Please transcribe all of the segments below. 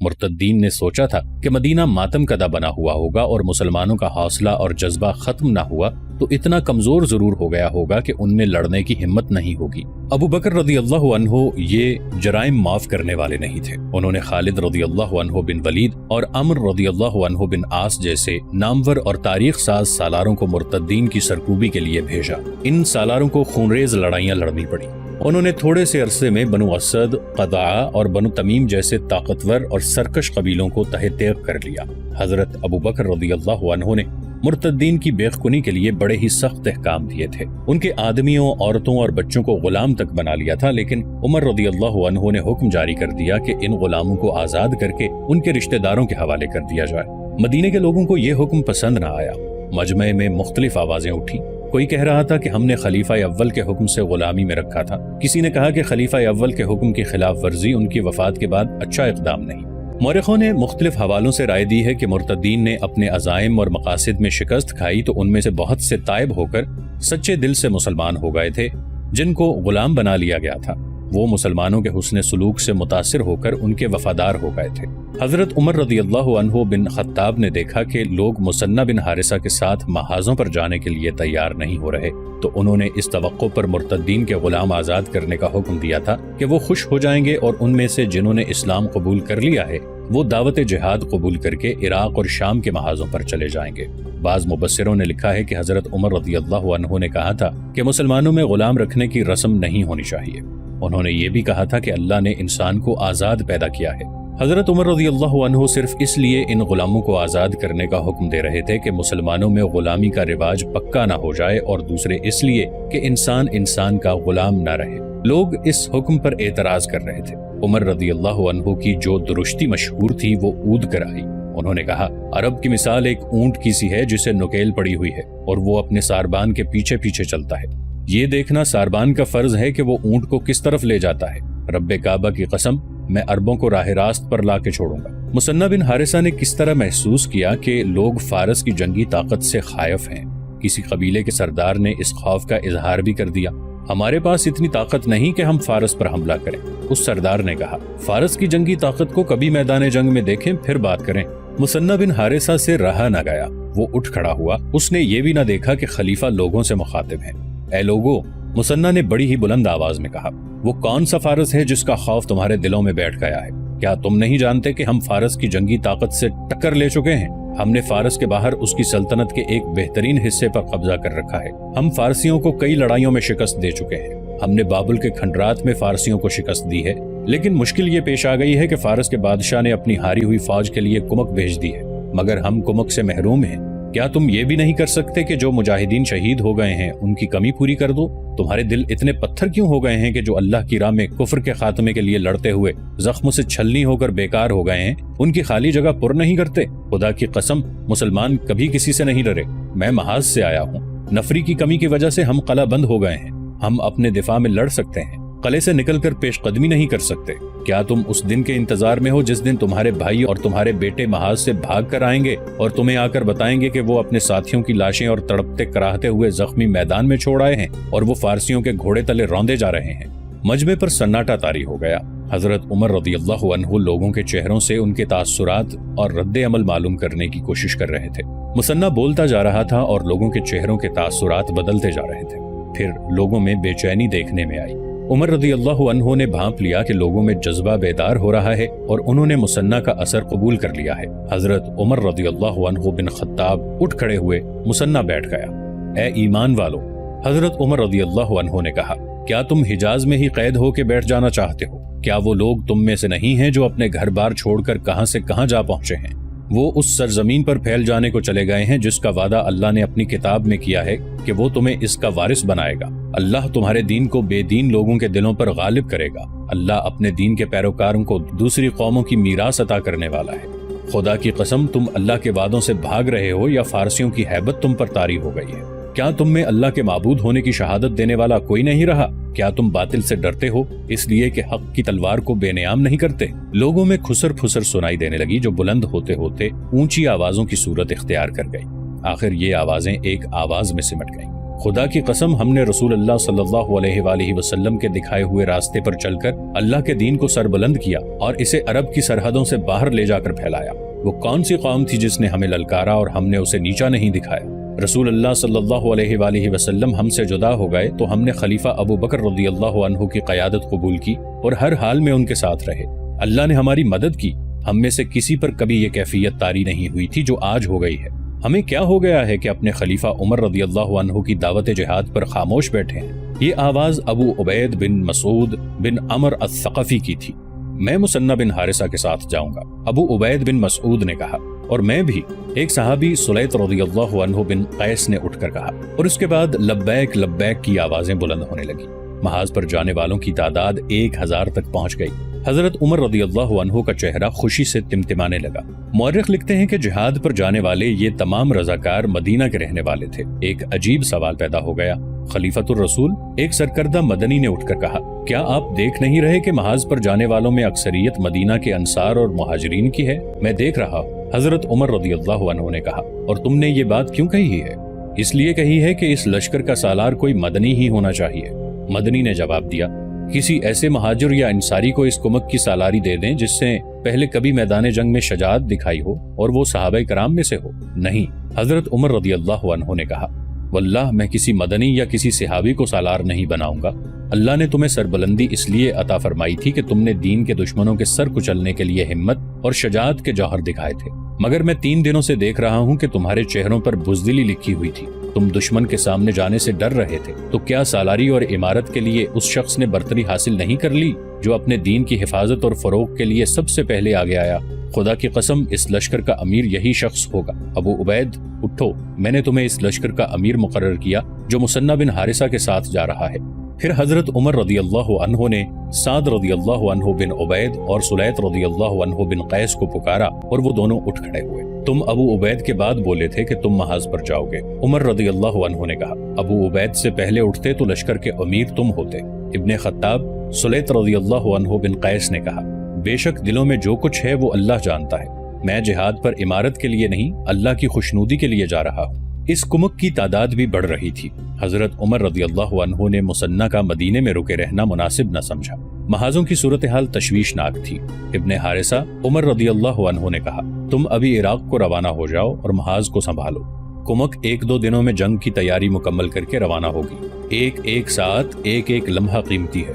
مرتدین نے سوچا تھا کہ مدینہ ماتم کدہ بنا ہوا ہوگا اور مسلمانوں کا حوصلہ اور جذبہ ختم نہ ہوا تو اتنا کمزور ضرور ہو گیا ہوگا کہ ان میں لڑنے کی ہمت نہیں ہوگی۔ ابو بکر رضی اللہ عنہ یہ جرائم معاف کرنے والے نہیں تھے۔ انہوں نے خالد رضی اللہ عنہ بن ولید اور عمر رضی اللہ عنہ بن عاص جیسے نامور اور تاریخ ساز سالاروں کو مرتدین کی سرکوبی کے لیے بھیجا۔ ان سالاروں کو خونریز لڑائیاں لڑنی پڑی۔ انہوں نے تھوڑے سے عرصے میں بنو اسد، قضاعہ اور بنو تمیم جیسے طاقتور اور سرکش قبیلوں کو تہہ تیغ کر لیا۔ حضرت ابو بکر رضی اللہ عنہ نے مرتدین کی بیخ کنی کے لیے بڑے ہی سخت احکام دیے تھے۔ ان کے آدمیوں، عورتوں اور بچوں کو غلام تک بنا لیا تھا، لیکن عمر رضی اللہ عنہ نے حکم جاری کر دیا کہ ان غلاموں کو آزاد کر کے ان کے رشتہ داروں کے حوالے کر دیا جائے۔ مدینے کے لوگوں کو یہ حکم پسند نہ آیا۔ مجمع میں مختلف آوازیں اٹھی۔ کوئی کہہ رہا تھا کہ ہم نے خلیفہ اول کے حکم سے غلامی میں رکھا تھا، کسی نے کہا کہ خلیفہ اول کے حکم کی خلاف ورزی ان کی وفات کے بعد اچھا اقدام نہیں۔ مورخوں نے مختلف حوالوں سے رائے دی ہے کہ مرتدین نے اپنے عزائم اور مقاصد میں شکست کھائی تو ان میں سے بہت سے تائب ہو کر سچے دل سے مسلمان ہو گئے تھے۔ جن کو غلام بنا لیا گیا تھا وہ مسلمانوں کے حسن سلوک سے متاثر ہو کر ان کے وفادار ہو گئے تھے۔ حضرت عمر رضی اللہ عنہ بن خطاب نے دیکھا کہ لوگ مثنہ بن حارثہ کے ساتھ محاذوں پر جانے کے لیے تیار نہیں ہو رہے تو انہوں نے اس توقع پر مرتدین کے غلام آزاد کرنے کا حکم دیا تھا کہ وہ خوش ہو جائیں گے اور ان میں سے جنہوں نے اسلام قبول کر لیا ہے وہ دعوت جہاد قبول کر کے عراق اور شام کے محاذوں پر چلے جائیں گے۔ بعض مبصروں نے لکھا ہے کہ حضرت عمر رضی اللہ عنہ نے کہا تھا کہ مسلمانوں میں غلام رکھنے کی رسم نہیں ہونی چاہیے۔ انہوں نے یہ بھی کہا تھا کہ اللہ نے انسان کو آزاد پیدا کیا ہے۔ حضرت عمر رضی اللہ عنہ صرف اس لیے ان غلاموں کو آزاد کرنے کا حکم دے رہے تھے کہ مسلمانوں میں غلامی کا رواج پکا نہ ہو جائے، اور دوسرے اس لیے کہ انسان کا غلام نہ رہے۔ لوگ اس حکم پر اعتراض کر رہے تھے۔ عمر رضی اللہ عنہ کی جو درشتی مشہور تھی وہ اود کر آئی۔ انہوں نے کہا، عرب کی مثال ایک اونٹ کی سی ہے جسے نکیل پڑی ہوئی ہے اور وہ اپنے ساربان کے پیچھے پیچھے چلتا ہے۔ یہ دیکھنا ساربان کا فرض ہے کہ وہ اونٹ کو کس طرف لے جاتا ہے۔ رب کعبہ کی قسم، میں عربوں کو راہ راست پر لا کے چھوڑوں گا۔ مثنہ بن حارثہ نے کس طرح محسوس کیا کہ لوگ فارس کی جنگی طاقت سے خائف ہیں۔ کسی قبیلے کے سردار نے اس خوف کا اظہار بھی کر دیا۔ ہمارے پاس اتنی طاقت نہیں کہ ہم فارس پر حملہ کریں۔ اس سردار نے کہا، فارس کی جنگی طاقت کو کبھی میدان جنگ میں دیکھیں پھر بات کریں۔ مثنہ بن حارثہ سے رہا نہ گیا، وہ اٹھ کھڑا ہوا۔ اس نے یہ بھی نہ دیکھا کہ خلیفہ لوگوں سے مخاطب ہے۔ اے لوگو، مثنہ نے بڑی ہی بلند آواز میں کہا، وہ کون سا فارس ہے جس کا خوف تمہارے دلوں میں بیٹھ گیا ہے؟ کیا تم نہیں جانتے کہ ہم فارس کی جنگی طاقت سے ٹکر لے چکے ہیں؟ ہم نے فارس کے باہر اس کی سلطنت کے ایک بہترین حصے پر قبضہ کر رکھا ہے۔ ہم فارسیوں کو کئی لڑائیوں میں شکست دے چکے ہیں۔ ہم نے بابل کے کھنڈرات میں فارسیوں کو شکست دی ہے، لیکن مشکل یہ پیش آ گئی ہے کہ فارس کے بادشاہ نے اپنی ہاری ہوئی فوج کے لیے کمک بھیج دی ہے، مگر ہم کمک سے محروم ہیں۔ کیا تم یہ بھی نہیں کر سکتے کہ جو مجاہدین شہید ہو گئے ہیں ان کی کمی پوری کر دو؟ تمہارے دل اتنے پتھر کیوں ہو گئے ہیں کہ جو اللہ کی راہ میں کفر کے خاتمے کے لیے لڑتے ہوئے زخموں سے چھلنی ہو کر بیکار ہو گئے ہیں ان کی خالی جگہ پر نہیں کرتے؟ خدا کی قسم، مسلمان کبھی کسی سے نہیں ڈرے۔ میں محاذ سے آیا ہوں۔ نفری کی کمی کی وجہ سے ہم قلعہ بند ہو گئے ہیں۔ ہم اپنے دفاع میں لڑ سکتے ہیں، قلعے سے نکل کر پیش قدمی نہیں کر سکتے۔ کیا تم اس دن کے انتظار میں ہو جس دن تمہارے بھائی اور تمہارے بیٹے محاذ سے بھاگ کر آئیں گے اور تمہیں آ کر بتائیں گے کہ وہ اپنے ساتھیوں کی لاشیں اور تڑپتے کراہتے ہوئے زخمی میدان میں چھوڑ آئے ہیں اور وہ فارسیوں کے گھوڑے تلے روندے جا رہے ہیں؟ مجمع پر سناٹا طاری ہو گیا۔ حضرت عمر رضی اللہ عنہ لوگوں کے چہروں سے ان کے تاثرات اور رد عمل معلوم کرنے کی کوشش کر رہے تھے۔ مثنہ بولتا جا رہا تھا اور لوگوں کے چہروں کے تاثرات بدلتے جا رہے تھے۔ پھر لوگوں میں بے چینی دیکھنے میں آئی۔ عمر رضی اللہ عنہ نے بھانپ لیا کہ لوگوں میں جذبہ بیدار ہو رہا ہے اور انہوں نے مثنہ کا اثر قبول کر لیا ہے۔ حضرت عمر رضی اللہ عنہ بن خطاب اٹھ کھڑے ہوئے، مثنہ بیٹھ گیا۔ اے ایمان والو، حضرت عمر رضی اللہ عنہ نے کہا، کیا تم حجاز میں ہی قید ہو کے بیٹھ جانا چاہتے ہو؟ کیا وہ لوگ تم میں سے نہیں ہیں جو اپنے گھر بار چھوڑ کر کہاں سے کہاں جا پہنچے ہیں؟ وہ اس سرزمین پر پھیل جانے کو چلے گئے ہیں جس کا وعدہ اللہ نے اپنی کتاب میں کیا ہے کہ وہ تمہیں اس کا وارث بنائے گا۔ اللہ تمہارے دین کو بے دین لوگوں کے دلوں پر غالب کرے گا۔ اللہ اپنے دین کے پیروکاروں کو دوسری قوموں کی میراث عطا کرنے والا ہے۔ خدا کی قسم، تم اللہ کے وعدوں سے بھاگ رہے ہو یا فارسیوں کی ہیبت تم پر طاری ہو گئی ہے؟ کیا تم میں اللہ کے معبود ہونے کی شہادت دینے والا کوئی نہیں رہا؟ کیا تم باطل سے ڈرتے ہو اس لیے کہ حق کی تلوار کو بے نیام نہیں کرتے؟ لوگوں میں کھسر پھسر سنائی دینے لگی جو بلند ہوتے ہوتے اونچی آوازوں کی صورت اختیار کر گئی۔ آخر یہ آوازیں ایک آواز میں سمٹ گئیں۔ خدا کی قسم ہم نے رسول اللہ صلی اللہ علیہ وآلہ وسلم کے دکھائے ہوئے راستے پر چل کر اللہ کے دین کو سربلند کیا اور اسے عرب کی سرحدوں سے باہر لے جا کر پھیلایا۔ وہ کون سی قوم تھی جس نے ہمیں للکارا اور ہم نے اسے نیچا نہیں دکھایا؟ رسول اللہ صلی اللہ علیہ وآلہ وسلم ہم سے جدا ہو گئے تو ہم نے خلیفہ ابو بکر رضی اللہ عنہ کی قیادت قبول کی اور ہر حال میں ان کے ساتھ رہے۔ اللہ نے ہماری مدد کی، ہم میں سے کسی پر کبھی یہ کیفیت طاری نہیں ہوئی تھی جو آج ہو گئی ہے۔ ہمیں کیا ہو گیا ہے کہ اپنے خلیفہ عمر رضی اللہ عنہ کی دعوت جہاد پر خاموش بیٹھے ہیں؟ یہ آواز ابو عبید بن مسعود بن عمر الثقفی کی تھی۔ میں مثنى بن حارثہ کے ساتھ جاؤں گا، ابو عبید بن مسعود نے کہا، اور میں بھی، ایک صحابی سلیط رضی اللہ عنہ بن قیس نے اٹھ کر کہا، اور اس کے بعد لبیک لبیک کی آوازیں بلند ہونے لگی۔ محاذ پر جانے والوں کی تعداد 1000 تک پہنچ گئی۔ حضرت عمر رضی اللہ عنہ کا چہرہ خوشی سے تمتمانے لگا۔ مورخ لکھتے ہیں کہ جہاد پر جانے والے یہ تمام رضاکار مدینہ کے رہنے والے تھے۔ ایک عجیب سوال پیدا ہو گیا۔ خلیفۃ الرسول، ایک سرکردہ مدنی نے اٹھ کر کہا، کیا آپ دیکھ نہیں رہے کہ محاذ پر جانے والوں میں اکثریت مدینہ کے انصار اور مہاجرین کی ہے؟ میں دیکھ رہا ہوں۔ حضرت عمر رضی اللہ عنہ نے کہا، اور تم نے یہ بات کیوں کہی ہے؟ اس لیے کہی ہے کہ اس لشکر کا سالار کوئی مدنی ہی ہونا چاہیے۔ مدنی نے جواب دیا، کسی ایسے مہاجر یا انصاری کو اس کمک کی سالاری دے دیں جس سے پہلے کبھی میدان جنگ میں شجاعت دکھائی ہو اور وہ صحابہ کرام میں سے ہو۔ نہیں، حضرت عمر رضی اللہ عنہ نے کہا، واللہ میں کسی مدنی یا کسی صحابی کو سالار نہیں بناؤں گا۔ اللہ نے تمہیں سربلندی اس لیے عطا فرمائی تھی کہ تم نے دین کے دشمنوں کے سر کچلنے کے لیے ہمت اور شجاعت کے جوہر دکھائے تھے، مگر میں 3 دنوں سے دیکھ رہا ہوں کہ تمہارے چہروں پر بزدلی لکھی ہوئی تھی۔ تم دشمن کے سامنے جانے سے ڈر رہے تھے، تو کیا سالاری اور عمارت کے لیے اس شخص نے برتری حاصل نہیں کر لی جو اپنے دین کی حفاظت اور فروغ کے لیے سب سے پہلے آگے آیا؟ خدا کی قسم اس لشکر کا امیر یہی شخص ہوگا۔ ابو عبید اٹھو، میں نے تمہیں اس لشکر کا امیر مقرر کیا جو مثنى بن حارثہ کے ساتھ جا رہا ہے۔ پھر حضرت عمر رضی اللہ عنہ نے سعد رضی اللہ عنہ بن عبید اور سلیط رضی اللہ عنہ بن قیس کو پکارا اور وہ دونوں اٹھ کھڑے ہوئے۔ تم ابو عبید کے بعد بولے تھے کہ تم محاذ پر جاؤ گے۔ عمر رضی اللہ عنہ نے کہا، ابو عبید سے پہلے اٹھتے تو لشکر کے امیر تم ہوتے۔ ابن خطاب، سلیط رضی اللہ عنہ بن قیس نے کہا، بے شک دلوں میں جو کچھ ہے وہ اللہ جانتا ہے، میں جہاد پر عمارت کے لیے نہیں، اللہ کی خوشنودی کے لیے جا رہا ہوں۔ اس کمک کی تعداد بھی بڑھ رہی تھی۔ حضرت عمر رضی اللہ عنہ نے مثنى کا مدینے میں رکے رہنا مناسب نہ سمجھا۔ محاذوں کی صورتحال تشویشناک تھی۔ ابن حارثہ، عمر رضی اللہ عنہ نے کہا، تم ابھی عراق کو روانہ ہو جاؤ اور محاذ کو سنبھالو۔ کمک 1-2 دنوں میں جنگ کی تیاری مکمل کر کے روانہ ہوگی۔ ایک ساتھ ایک لمحہ قیمتی ہے،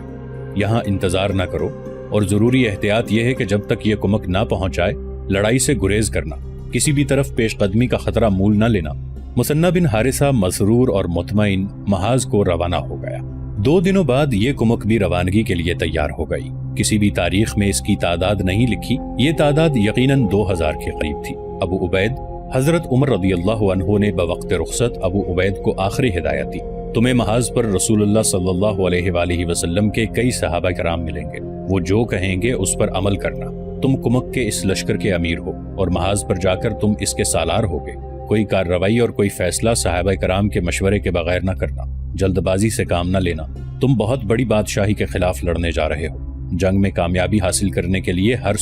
یہاں انتظار نہ کرو، اور ضروری احتیاط یہ ہے کہ جب تک یہ کمک نہ پہنچائے لڑائی سے گریز کرنا، کسی بھی طرف پیش قدمی کا خطرہ مول نہ لینا۔ مثنى بن حارثہ مسرور اور مطمئن محاذ کو روانہ ہو گیا۔ 2 دنوں بعد یہ کمک بھی روانگی کے لیے تیار ہو گئی۔ کسی بھی تاریخ میں اس کی تعداد نہیں لکھی، یہ تعداد یقیناً 2000 کے قریب تھی۔ ابو عبید، حضرت عمر رضی اللہ عنہ نے بوقت رخصت ابو عبید کو آخری ہدایت دی، تمہیں محاذ پر رسول اللہ صلی اللہ علیہ وآلہ وسلم کے کئی صحابہ کرام ملیں گے، وہ جو کہیں گے اس پر عمل کرنا۔ تم کمک کے اس لشکر کے امیر ہو اور محاذ پر جا کر تم اس کے سالار ہوگے۔ کوئی کارروائی اور کوئی فیصلہ صحابہ کرام کے مشورے کے بغیر نہ کرنا، جلد بازی سے کام نہ لینا۔ تم بہت بڑی بادشاہی کے خلاف لڑنے جا رہے ہو۔ جنگ میں کامیابی حاصل کرنے کے لیے ہر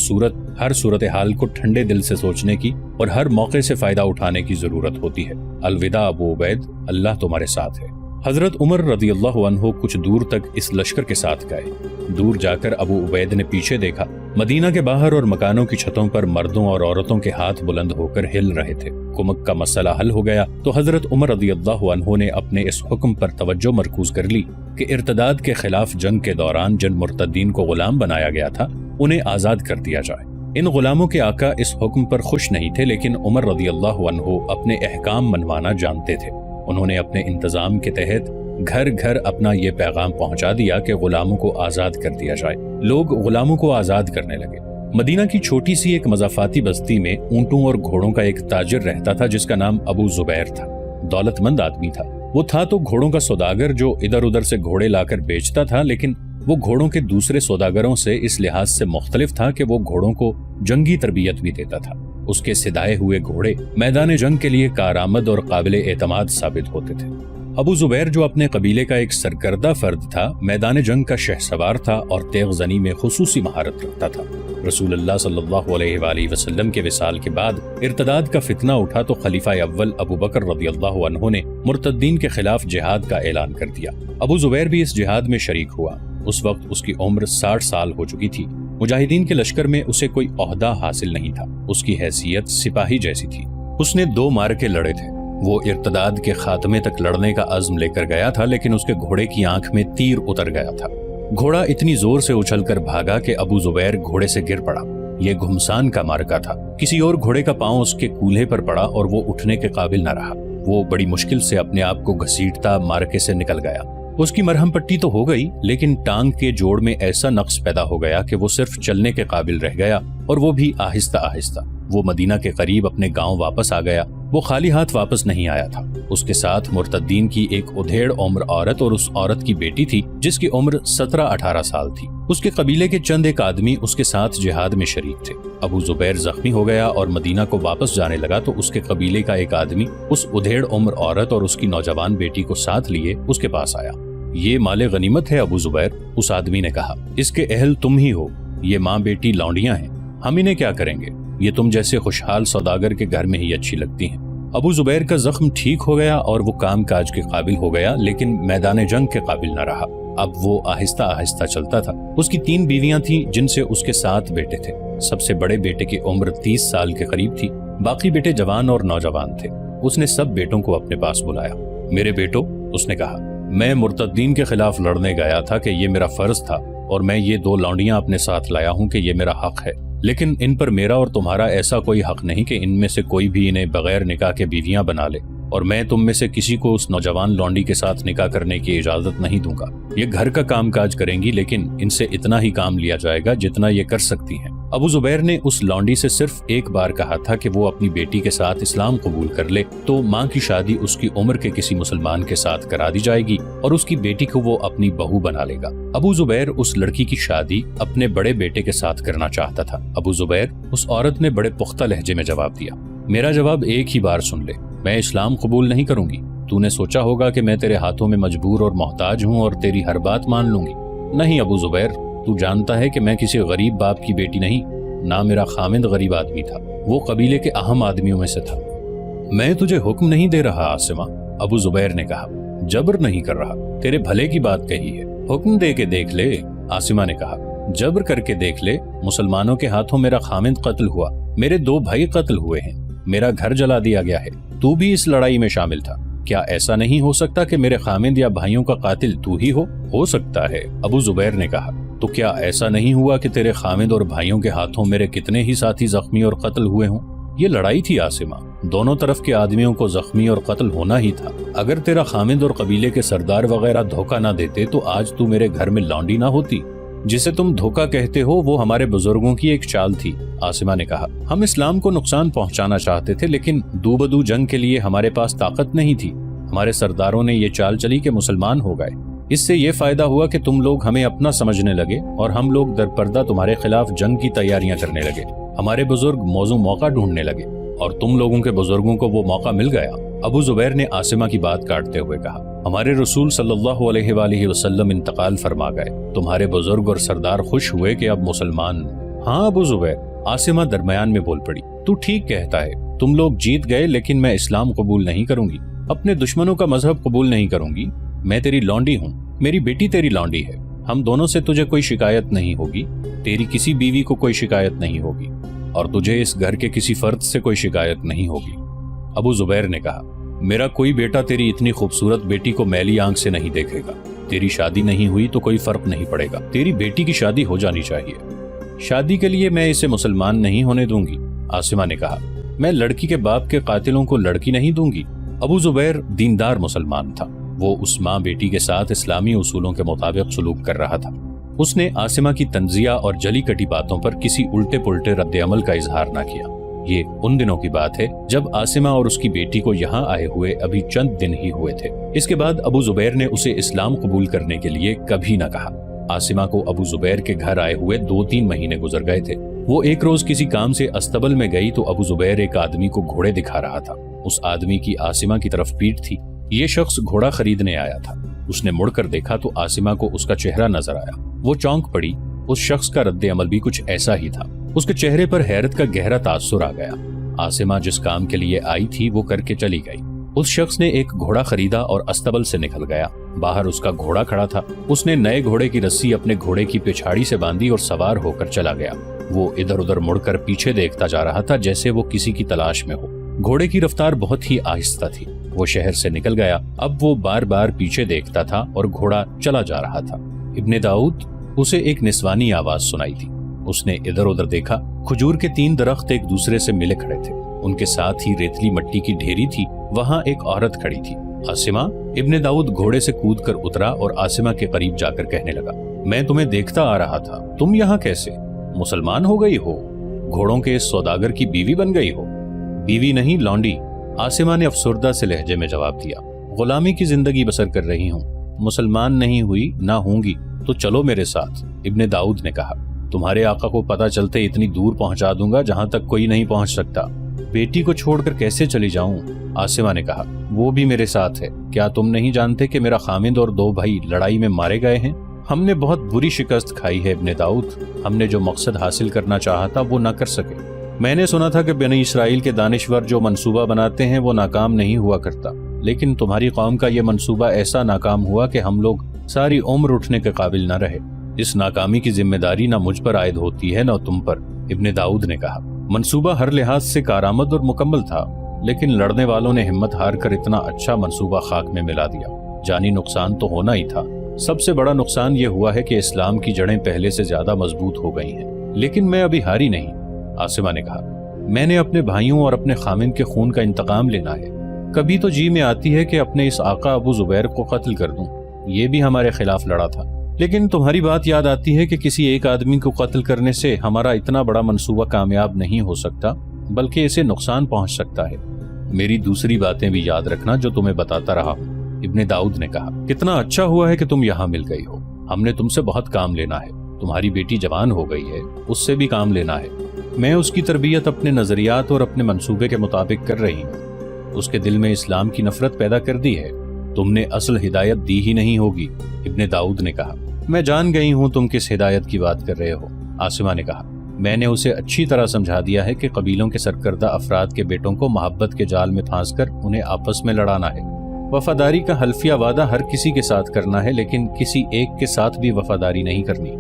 صورتحال کو ٹھنڈے دل سے سوچنے کی اور ہر موقع سے فائدہ اٹھانے کی ضرورت ہوتی ہے۔ الوداع ابو عبید، اللہ تمہارے ساتھ ہے۔ حضرت عمر رضی اللہ عنہ کچھ دور تک اس لشکر کے ساتھ گئے۔ دور جا کر ابو عبید نے پیچھے دیکھا، مدینہ کے باہر اور مکانوں کی چھتوں پر مردوں اور عورتوں کے ہاتھ بلند ہو کر ہل رہے تھے۔ کمک کا مسئلہ حل ہو گیا تو حضرت عمر رضی اللہ عنہ نے اپنے اس حکم پر توجہ مرکوز کر لی کہ ارتداد کے خلاف جنگ کے دوران جن مرتدین کو غلام بنایا گیا تھا انہیں آزاد کر دیا جائے۔ ان غلاموں کے آقا اس حکم پر خوش نہیں تھے، لیکن عمر رضی اللہ عنہ اپنے احکام منوانا جانتے تھے۔ انہوں نے اپنے انتظام کے تحت گھر گھر اپنا یہ پیغام پہنچا دیا کہ غلاموں کو آزاد کر دیا جائے۔ لوگ غلاموں کو آزاد کرنے لگے۔ مدینہ کی چھوٹی سی ایک مضافاتی بستی میں اونٹوں اور گھوڑوں کا ایک تاجر رہتا تھا جس کا نام ابو زبیر تھا۔ دولت مند آدمی تھا۔ وہ تھا تو گھوڑوں کا سوداگر جو ادھر ادھر سے گھوڑے لا کر بیچتا تھا، لیکن وہ گھوڑوں کے دوسرے سوداگروں سے اس لحاظ سے مختلف تھا کہ وہ گھوڑوں کو جنگی تربیت بھی دیتا تھا۔ اس کے سدائے ہوئے گھوڑے میدان جنگ کے لیے کارآمد اور قابل اعتماد ثابت ہوتے تھے۔ ابو زبیر جو اپنے قبیلے کا ایک سرکردہ فرد تھا، میدان جنگ کا شہسوار تھا اور تیغ زنی میں خصوصی مہارت رکھتا تھا۔ رسول اللہ صلی اللہ علیہ وآلہ وسلم کے وصال کے بعد ارتداد کا فتنہ اٹھا تو خلیفہ اول ابو بکر رضی اللہ عنہ نے مرتدین کے خلاف جہاد کا اعلان کر دیا۔ ابو زبیر بھی اس جہاد میں شریک ہوا۔ اس وقت اس کی عمر 60 سال ہو چکی تھی۔ مجاہدین کے لشکر میں اسے کوئی عہدہ حاصل نہیں تھا، اس کی حیثیت سپاہی جیسی تھی۔ اس نے 2 معرکے لڑے تھے۔ وہ ارتداد کے خاتمے تک لڑنے کا عزم لے کر گیا تھا، لیکن اس کے گھوڑے کی آنکھ میں تیر اتر گیا تھا۔ گھوڑا اتنی زور سے اچھل کر بھاگا کہ ابو زبیر گھوڑے سے گر پڑا۔ یہ گھمسان کا معرکہ تھا۔ کسی اور گھوڑے کا پاؤں اس کے کولہے پر پڑا اور وہ اٹھنے کے قابل نہ رہا۔ وہ بڑی مشکل سے اپنے آپ کو گھسیٹتا معرکے سے نکل گیا۔ اس کی مرہم پٹی تو ہو گئی، لیکن ٹانگ کے جوڑ میں ایسا نقص پیدا ہو گیا کہ وہ صرف چلنے کے قابل رہ گیا، اور وہ بھی آہستہ آہستہ۔ وہ مدینہ کے قریب اپنے گاؤں واپس آ گیا۔ وہ خالی ہاتھ واپس نہیں آیا تھا۔ اس کے ساتھ مرتدین کی ایک ادھیڑ عمر عورت اور اس عورت کی بیٹی تھی جس کی عمر 17-18 سال تھی۔ اس کے قبیلے کے چند ایک آدمی اس کے ساتھ جہاد میں شریک تھے۔ ابو زبیر زخمی ہو گیا اور مدینہ کو واپس جانے لگا تو اس کے قبیلے کا ایک آدمی اس ادھیڑ عمر عورت اور اس کی نوجوان بیٹی کو ساتھ لیے اس کے پاس آیا۔ یہ مال غنیمت ہے ابو زبیر، اس آدمی نے کہا۔ اس کے اہل تم ہی ہو، یہ ماں بیٹی لونڈیاں ہیں، ہم انہیں کیا کریں گے؟ یہ تم جیسے خوشحال سوداگر کے گھر میں ہی اچھی لگتی ہیں۔ ابو زبیر کا زخم ٹھیک ہو گیا اور وہ کام کاج کے قابل ہو گیا، لیکن میدان جنگ کے قابل نہ رہا۔ اب وہ آہستہ آہستہ چلتا تھا۔ اس کی 3 بیویاں تھیں جن سے اس کے 7 بیٹے تھے۔ سب سے بڑے بیٹے کی عمر 30 سال کے قریب تھی، باقی بیٹے جوان اور نوجوان تھے۔ اس نے سب بیٹوں کو اپنے پاس بلایا۔ میرے بیٹو، اس نے کہا، میں مرتدین کے خلاف لڑنے گیا تھا کہ یہ میرا فرض تھا، اور میں یہ 2 لونڈیاں اپنے ساتھ لایا ہوں کہ یہ میرا حق ہے، لیکن ان پر میرا اور تمہارا ایسا کوئی حق نہیں کہ ان میں سے کوئی بھی انہیں بغیر نکاح کے بیویاں بنا لے، اور میں تم میں سے کسی کو اس نوجوان لونڈی کے ساتھ نکاح کرنے کی اجازت نہیں دوں گا۔ یہ گھر کا کام کاج کریں گی، لیکن ان سے اتنا ہی کام لیا جائے گا جتنا یہ کر سکتی ہیں۔ ابو زبیر نے اس لونڈی سے صرف ایک بار کہا تھا کہ وہ اپنی بیٹی کے ساتھ اسلام قبول کر لے تو ماں کی شادی اس کی عمر کے کسی مسلمان کے ساتھ کرا دی جائے گی اور اس کی بیٹی کو وہ اپنی بہو بنا لے گا۔ ابو زبیر اس لڑکی کی شادی اپنے بڑے بیٹے کے ساتھ کرنا چاہتا تھا۔ ابو زبیر، اس عورت نے بڑے پختہ لہجے میں جواب دیا، میرا جواب ایک ہی بار سن لے، میں اسلام قبول نہیں کروں گی۔ تو نے سوچا ہوگا کہ میں تیرے ہاتھوں میں مجبور اور محتاج ہوں اور تیری ہر بات مان لوں گی۔ نہیں ابو زبیر، تو جانتا ہے کہ میں کسی غریب باپ کی بیٹی نہیں، نہ میرا خامند غریب آدمی تھا، وہ قبیلے کے اہم آدمیوں میں سے تھا۔ میں تجھے حکم نہیں دے رہا عاصمہ، ابو زبیر نے کہا، جبر نہیں کر رہا، تیرے بھلے کی بات کہی ہے، حکم دے کے دیکھ لے۔ عاصمہ نے کہا، جبر کر کے دیکھ لے، مسلمانوں کے ہاتھوں میرا خامند قتل ہوا، میرے 2 بھائی قتل ہوئے ہیں، میرا گھر جلا دیا گیا ہے، تو بھی اس لڑائی میں شامل تھا، کیا ایسا نہیں ہو سکتا کہ میرے خامند یا بھائیوں کا قاتل تو ہی ہو سکتا ہے۔ ابو زبیر نے کہا، تو کیا ایسا نہیں ہوا کہ تیرے خامند اور بھائیوں کے ہاتھوں میرے کتنے ہی ساتھی زخمی اور قتل ہوئے ہوں؟ یہ لڑائی تھی عاصمہ، دونوں طرف کے آدمیوں کو زخمی اور قتل ہونا ہی تھا۔ اگر تیرا خامند اور قبیلے کے سردار وغیرہ دھوکہ نہ دیتے تو آج تو میرے گھر میں لانڈی نہ ہوتی۔ جسے تم دھوکہ کہتے ہو وہ ہمارے بزرگوں کی ایک چال تھی، عاصمہ نے کہا۔ ہم اسلام کو نقصان پہنچانا چاہتے تھے، لیکن دو بدو جنگ کے لیے ہمارے پاس طاقت نہیں تھی۔ ہمارے سرداروں نے یہ چال چلی کہ مسلمان ہو گئے۔ اس سے یہ فائدہ ہوا کہ تم لوگ ہمیں اپنا سمجھنے لگے اور ہم لوگ در پردہ تمہارے خلاف جنگ کی تیاریاں کرنے لگے۔ ہمارے بزرگ موقع ڈھونڈنے لگے اور تم لوگوں کے بزرگوں کو وہ موقع مل گیا۔ ابو زبیر نے عاصمہ کی بات کاٹتے ہوئے کہا، ہمارے رسول صلی اللہ علیہ وآلہ وسلم انتقال فرما گئے، تمہارے بزرگ اور سردار خوش ہوئے کہ اب مسلمان۔ ہاں ابو زبیر، عاصمہ درمیان میں بول پڑی، تو ٹھیک کہتا ہے، تم لوگ جیت گئے، لیکن میں اسلام قبول نہیں کروں گی، اپنے دشمنوں کا مذہب قبول نہیں کروں گی۔ میں تیری لونڈی ہوں، میری بیٹی تیری لونڈی ہے، ہم دونوں سے تجھے کوئی شکایت نہیں ہوگی، تیری کسی بیوی کو کوئی شکایت نہیں ہوگی، اور تجھے اس گھر کے کسی فرد سے کوئی شکایت نہیں ہوگی۔ ابو زبیر نے کہا، میرا کوئی بیٹا تیری اتنی خوبصورت بیٹی کو میلی آنکھ سے نہیں دیکھے گا، تیری شادی نہیں ہوئی تو کوئی فرق نہیں پڑے گا، تیری بیٹی کی شادی ہو جانی چاہیے۔ شادی کے لیے میں اسے مسلمان نہیں ہونے دوں گی، عاصمہ نے کہا، میں لڑکی کے باپ کے قاتلوں کو لڑکی نہیں دوں گی۔ ابو زبیر دیندار مسلمان تھا، وہ اس ماں بیٹی کے ساتھ اسلامی اصولوں کے مطابق سلوک کر رہا تھا۔ اس نے عاصمہ کی تنزیہ اور جلی کٹی باتوں پر کسی الٹے پلٹے رد عمل کا اظہار نہ کیا۔ یہ ان دنوں کی بات ہے جب عاصمہ اور اس کی بیٹی کو یہاں آئے ہوئے ابھی چند دن ہی ہوئے تھے۔ اس کے بعد ابو زبیر نے اسے اسلام قبول کرنے کے لیے کبھی نہ کہا۔ عاصمہ کو ابو زبیر کے گھر آئے ہوئے 2-3 مہینے گزر گئے تھے۔ وہ ایک روز کسی کام سے استبل میں گئی تو ابو زبیر ایک آدمی کو گھوڑے دکھا رہا تھا۔ اس آدمی کی عاصمہ کی طرف پیٹھ تھی۔ یہ شخص گھوڑا خریدنے آیا تھا۔ اس نے مڑ کر دیکھا تو آسمہ کو اس کا چہرہ نظر آیا۔ وہ چونک پڑی۔ اس شخص کا رد عمل بھی کچھ ایسا ہی تھا۔ اس کے چہرے پر حیرت کا گہرا تاثر آ گیا۔ آسمہ جس کام کے لیے آئی تھی وہ کر کے چلی گئی۔ اس شخص نے ایک گھوڑا خریدا اور استبل سے نکل گیا۔ باہر اس کا گھوڑا کھڑا تھا۔ اس نے نئے گھوڑے کی رسی اپنے گھوڑے کی پچھاڑی سے باندھی اور سوار ہو کر چلا گیا۔ وہ ادھر ادھر مڑ کر پیچھے دیکھتا جا رہا تھا جیسے وہ کسی کی تلاش میں ہو۔ گھوڑے کی رفتار بہت ہی آہستہ تھی۔ وہ شہر سے نکل گیا۔ اب وہ بار بار پیچھے دیکھتا تھا اور گھوڑا چلا جا رہا تھا۔ ابن داؤد، اسے ایک نسوانی آواز سنائی تھی۔ اس نے ادھر ادھر دیکھا۔ کھجور کے 3 درخت ایک دوسرے سے ملے کھڑے تھے۔ ان کے ساتھ ہی ریتلی مٹی کی ڈھیری تھی۔ وہاں ایک عورت کھڑی تھی۔ آسمہ۔ ابن داؤد گھوڑے سے کود کر اترا اور آسمہ کے قریب جا کر کہنے لگا، میں تمہیں دیکھتا آ رہا تھا، تم یہاں کیسے؟ مسلمان ہو گئی ہو؟ گھوڑوں کے اس سوداگر کی بیوی بن گئی ہو؟ بیوی نہیں، لونڈی، آسمہ نے افسردہ سے لہجے میں جواب دیا۔ غلامی کی زندگی بسر کر رہی ہوں، مسلمان نہیں ہوئی، نہ ہوں گی تو چلو میرے ساتھ۔ ابن داؤد نے کہا، تمہارے آقا کو پتہ چلتے اتنی دور پہنچا دوں گا جہاں تک کوئی نہیں پہنچ سکتا۔ بیٹی کو چھوڑ کر کیسے چلی جاؤں؟ آسمہ نے کہا، وہ بھی میرے ساتھ ہے۔ کیا تم نہیں جانتے کہ میرا خامند اور 2 بھائی لڑائی میں مارے گئے ہیں؟ ہم نے بہت بری شکست کھائی ہے ابن داؤد۔ ہم نے جو مقصد حاصل کرنا چاہا تھا وہ نہ کر سکے۔ میں نے سنا تھا کہ بنی اسرائیل کے دانشور جو منصوبہ بناتے ہیں وہ ناکام نہیں ہوا کرتا، لیکن تمہاری قوم کا یہ منصوبہ ایسا ناکام ہوا کہ ہم لوگ ساری عمر اٹھنے کے قابل نہ رہے۔ اس ناکامی کی ذمہ داری نہ مجھ پر عائد ہوتی ہے نہ تم پر۔ ابن داؤد نے کہا، منصوبہ ہر لحاظ سے کارآمد اور مکمل تھا، لیکن لڑنے والوں نے ہمت ہار کر اتنا اچھا منصوبہ خاک میں ملا دیا۔ جانی نقصان تو ہونا ہی تھا۔ سب سے بڑا نقصان یہ ہوا ہے کہ اسلام کی جڑیں پہلے سے زیادہ مضبوط ہو گئی ہیں، لیکن میں ابھی ہاری نہیں۔ آسمہ نے کہا، میں نے اپنے بھائیوں اور اپنے خامند کے خون کا انتقام لینا ہے۔ کبھی تو جی میں آتی ہے کہ اپنے اس آقا ابو زبیر کو قتل کر دوں، یہ بھی ہمارے خلاف لڑا تھا، لیکن تمہاری بات یاد آتی ہے کہ کسی ایک آدمی کو قتل کرنے سے ہمارا اتنا بڑا منصوبہ کامیاب نہیں ہو سکتا، بلکہ اسے نقصان پہنچ سکتا ہے۔ میری دوسری باتیں بھی یاد رکھنا جو تمہیں بتاتا رہا ہوں۔ ابن داؤد نے کہا، کتنا اچھا ہوا ہے کہ تم یہاں مل گئی ہو۔ ہم نے تم سے بہت کام لینا ہے۔ تمہاری بیٹی جوان ہو گئی ہے، اس سے بھی کام لینا ہے۔ میں اس کی تربیت اپنے نظریات اور اپنے منصوبے کے مطابق کر رہی ہوں۔ اس کے دل میں اسلام کی نفرت پیدا کر دی ہے۔ تم نے اصل ہدایت دی ہی نہیں ہوگی۔ ابن داؤد نے کہا، میں جان گئی ہوں تم کس ہدایت کی بات کر رہے ہو۔ آسمہ نے کہا، میں نے اسے اچھی طرح سمجھا دیا ہے کہ قبیلوں کے سرکردہ افراد کے بیٹوں کو محبت کے جال میں پھانس کر انہیں آپس میں لڑانا ہے۔ وفاداری کا حلفیہ وعدہ ہر کسی کے ساتھ کرنا ہے، لیکن کسی ایک کے ساتھ بھی وفاداری نہیں کرنی۔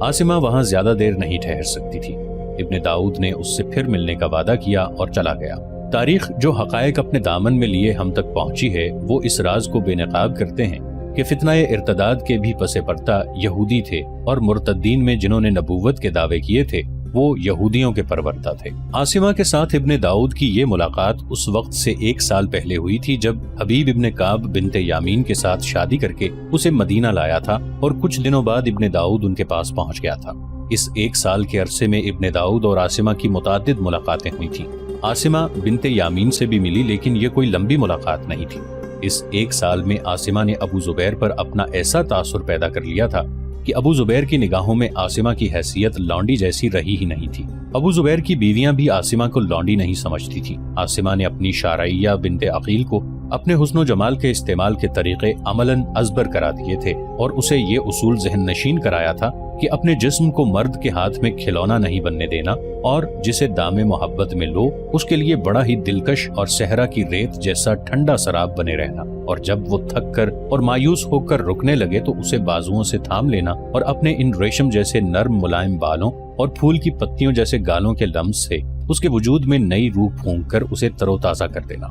آسمہ وہاں زیادہ دیر نہیں ٹھہر سکتی تھی۔ ابن داؤد نے اس سے پھر ملنے کا وعدہ کیا اور چلا گیا۔ تاریخ جو حقائق اپنے دامن میں لیے ہم تک پہنچی ہے وہ اس راز کو بے نقاب کرتے ہیں کہ فتنہ ارتداد کے بھی پس پردہ یہودی تھے، اور مرتدین میں جنہوں نے نبوت کے دعوے کیے تھے وہ یہودیوں کے پروردہ تھے۔ آسمہ کے ساتھ ابن داؤد کی یہ ملاقات اس وقت سے 1 سال پہلے ہوئی تھی جب حبیب ابن کعب بنت یامین کے ساتھ شادی کر کے اسے مدینہ لایا تھا، اور کچھ دنوں بعد ابن داؤد ان کے پاس پہنچ گیا تھا۔ اس 1 سال کے عرصے میں ابن داؤد اور آسمہ کی متعدد ملاقاتیں ہوئی تھیں۔ آسمہ بنت یامین سے بھی ملی، لیکن یہ کوئی لمبی ملاقات نہیں تھی۔ اس 1 سال میں آسمہ نے ابو زبیر پر اپنا ایسا تاثر پیدا کر لیا تھا کہ ابو زبیر کی نگاہوں میں آسمہ کی حیثیت لونڈی جیسی رہی ہی نہیں تھی۔ ابو زبیر کی بیویاں بھی آسمہ کو لونڈی نہیں سمجھتی تھی۔ آسمہ نے اپنی شارعیہ بنت عقیل کو اپنے حسن و جمال کے استعمال کے طریقے عملاً ازبر کرا دیے تھے، اور اسے یہ اصول ذہن نشین کرایا تھا کہ اپنے جسم کو مرد کے ہاتھ میں کھلونا نہیں بننے دینا، اور جسے دام محبت میں لو اس کے لیے بڑا ہی دلکش اور صحرا کی ریت جیسا ٹھنڈا سراب بنے رہنا، اور جب وہ تھک کر اور مایوس ہو کر رکنے لگے تو اسے بازوؤں سے تھام لینا اور اپنے ان ریشم جیسے نرم ملائم بالوں اور پھول کی پتیوں جیسے گالوں کے لمس سے اس کے وجود میں نئی روح پھونک کر اسے تر و تازہ کر دینا۔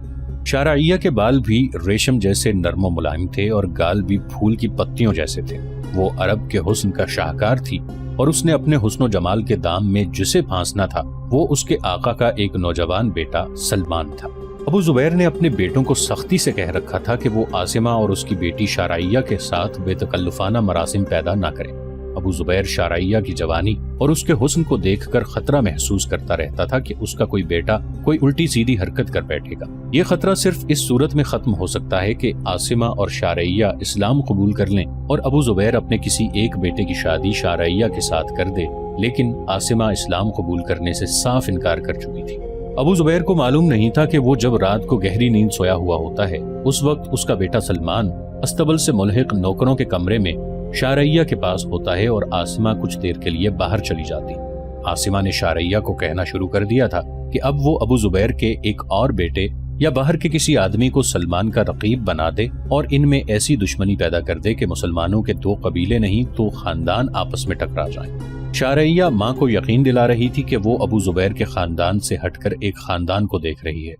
شارعیہ کے بال بھی ریشم جیسے نرم و ملائم تھے اور گال بھی پھول کی پتیوں جیسے تھے۔ وہ عرب کے حسن کا شاہکار تھی، اور اس نے اپنے حسن و جمال کے دام میں جسے پھانسنا تھا وہ اس کے آقا کا ایک نوجوان بیٹا سلمان تھا۔ ابو زبیر نے اپنے بیٹوں کو سختی سے کہہ رکھا تھا کہ وہ آسمہ اور اس کی بیٹی شارعیہ کے ساتھ بے تکلفانہ مراسم پیدا نہ کریں۔ ابو زبیر شارعیہ کی جوانی اور اس کے حسن کو دیکھ کر خطرہ محسوس کرتا رہتا تھا کہ اس کا کوئی بیٹا کوئی الٹی سیدھی حرکت کر بیٹھے گا۔ یہ خطرہ صرف اس صورت میں ختم ہو سکتا ہے کہ آسمہ اور شارعیہ اسلام قبول کر لیں اور ابو زبیر اپنے کسی ایک بیٹے کی شادی شارعیہ کے ساتھ کر دے، لیکن آسمہ اسلام قبول کرنے سے صاف انکار کر چکی تھی۔ ابو زبیر کو معلوم نہیں تھا کہ وہ جب رات کو گہری نیند سویا ہوا ہوتا ہے اس وقت اس کا بیٹا سلمان استبل سے ملحق نوکروں کے کمرے میں شارعیہ کے پاس ہوتا ہے اور عاصمہ کچھ دیر کے لیے باہر چلی جاتی۔ عاصمہ نے شارعیہ کو کہنا شروع کر دیا تھا کہ اب وہ ابو زبیر کے ایک اور بیٹے یا باہر کے کسی آدمی کو سلمان کا رقیب بنا دے اور ان میں ایسی دشمنی پیدا کر دے کہ مسلمانوں کے 2 قبیلے نہیں تو خاندان آپس میں ٹکرا جائیں۔ شارعیہ ماں کو یقین دلا رہی تھی کہ وہ ابو زبیر کے خاندان سے ہٹ کر ایک خاندان کو دیکھ رہی ہے۔